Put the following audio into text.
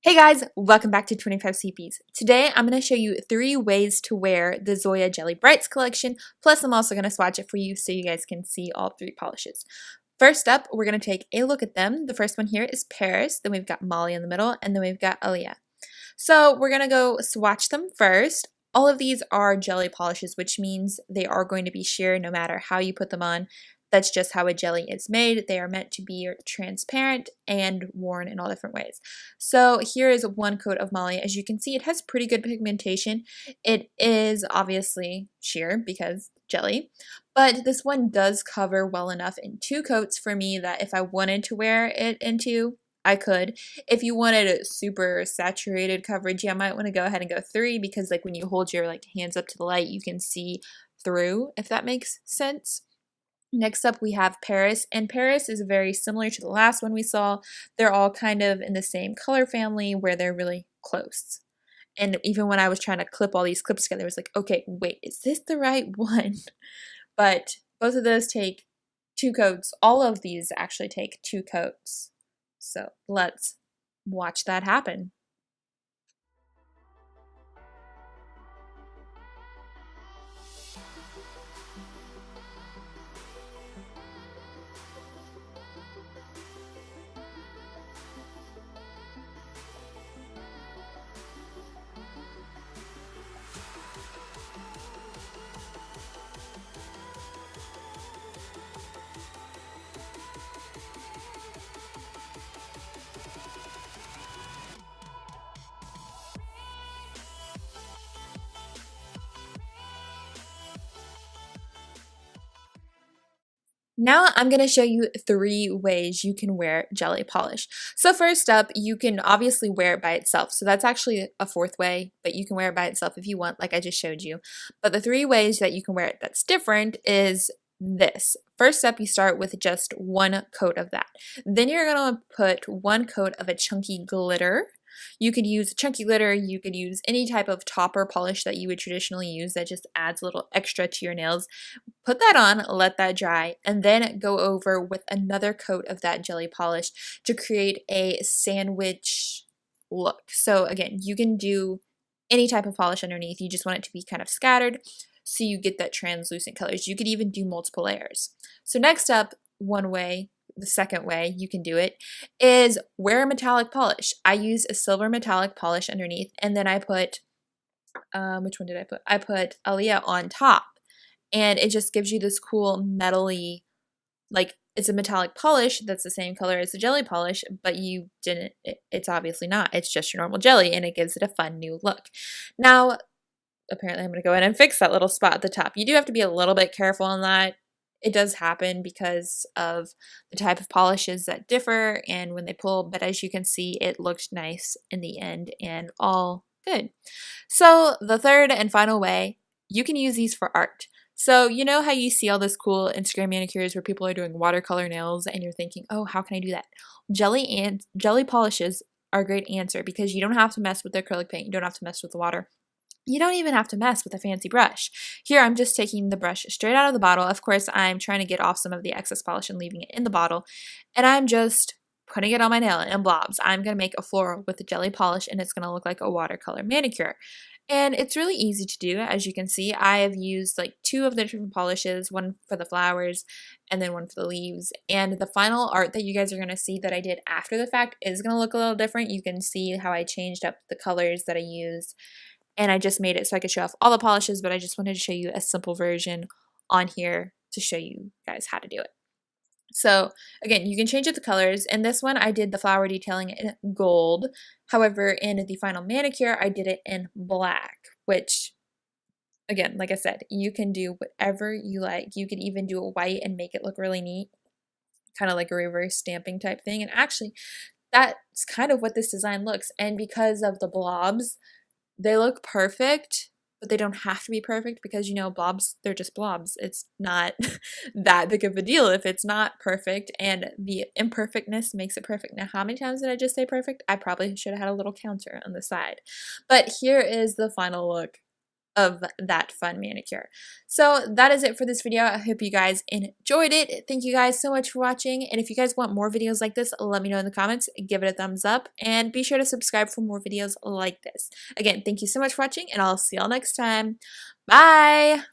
Hey guys, welcome back to 25 Sweetpeas. Today I'm going to show you 3 ways to wear the Zoya Jelly Brites collection, plus I'm also going to swatch it for you so you guys can see all 3 polishes. First up, we're going to take a look at them. The first one here is Paris, then we've got Molly in the middle, and then we've got Alia. So we're going to go swatch them first. All of these are jelly polishes, which means they are going to be sheer no matter how you put them on. That's just how a jelly is made. They are meant to be transparent and worn in all different ways. So here is one coat of Molly. As you can see, it has pretty good pigmentation. It is obviously sheer because jelly, but this one does cover well enough in 2 coats for me that if I wanted to wear it into, I could. If you wanted a super saturated coverage, I might want to go ahead and go 3 because like when you hold your hands up to the light, you can see through, if that makes sense. Next up, we have Paris, and Paris is very similar to the last one we saw. They're all kind of in the same color family where they're really close. And even when I was trying to clip all these clips together, I was like, okay, wait, is this the right one? But both of those take 2 coats. All of these actually take 2 coats. So let's watch that happen. Now I'm going to show you 3 ways you can wear jelly polish. So first up, you can obviously wear it by itself. So that's actually a 4th way, but you can wear it by itself if you want, like I just showed you. But the 3 ways that you can wear it that's different is this. First up, you start with just 1 coat of that. Then you're going to put 1 coat of a chunky glitter. You could use chunky glitter, you could use any type of topper polish that you would traditionally use that just adds a little extra to your nails. Put that on, let that dry, and then go over with another coat of that jelly polish to create a sandwich look. So again, you can do any type of polish underneath, you just want it to be kind of scattered so you get that translucent colors. You could even do multiple layers. So next up, one way, the second way you can do it is wear a metallic polish. I use a silver metallic polish underneath, and then I put, which one did I put? I put Alia on top, and it just gives you this cool metally, like it's a metallic polish that's the same color as the jelly polish, but you didn't, it's obviously not. It's just your normal jelly, and it gives it a fun new look. Now, apparently I'm going to go in and fix that little spot at the top. You do have to be a little bit careful on that. It does happen because of the type of polishes that differ and when they pull, but as you can see, it looked nice in the end and all good. So the third and final way, you can use these for art. So you know how you see all this cool Instagram manicures where people are doing watercolor nails and you're thinking, oh, how can I do that? Jelly polishes are a great answer because you don't have to mess with the acrylic paint, you don't have to mess with the water. You don't even have to mess with a fancy brush. Here I'm just taking the brush straight out of the bottle. Of course, I'm trying to get off some of the excess polish and leaving it in the bottle. And I'm just putting it on my nail in blobs. I'm going to make a floral with the jelly polish and it's going to look like a watercolor manicure. And it's really easy to do. As you can see, I have used like 2 of the different polishes, one for the flowers and then one for the leaves. And the final art that you guys are going to see that I did after the fact is going to look a little different. You can see how I changed up the colors that I used. And I just made it so I could show off all the polishes, but I just wanted to show you a simple version on here to show you guys how to do it. So again, you can change up the colors. In this one, I did the flower detailing in gold. However, in the final manicure, I did it in black, which again, like I said, you can do whatever you like. You could even do a white and make it look really neat, kind of like a reverse stamping type thing. And actually, that's kind of what this design looks. And because of the blobs, they look perfect, but they don't have to be perfect because, you know, blobs, they're just blobs. It's not that big of a deal if it's not perfect, and the imperfectness makes it perfect. Now, how many times did I just say perfect? I probably should have had a little counter on the side. But here is the final look. of that fun manicure. So that is it for this video. I hope you guys enjoyed it. Thank you guys so much for watching, and if you guys want more videos like this, let me know in the comments. Give it a thumbs up, and be sure to subscribe for more videos like this. Again, thank you so much for watching, and I'll see y'all next time. Bye!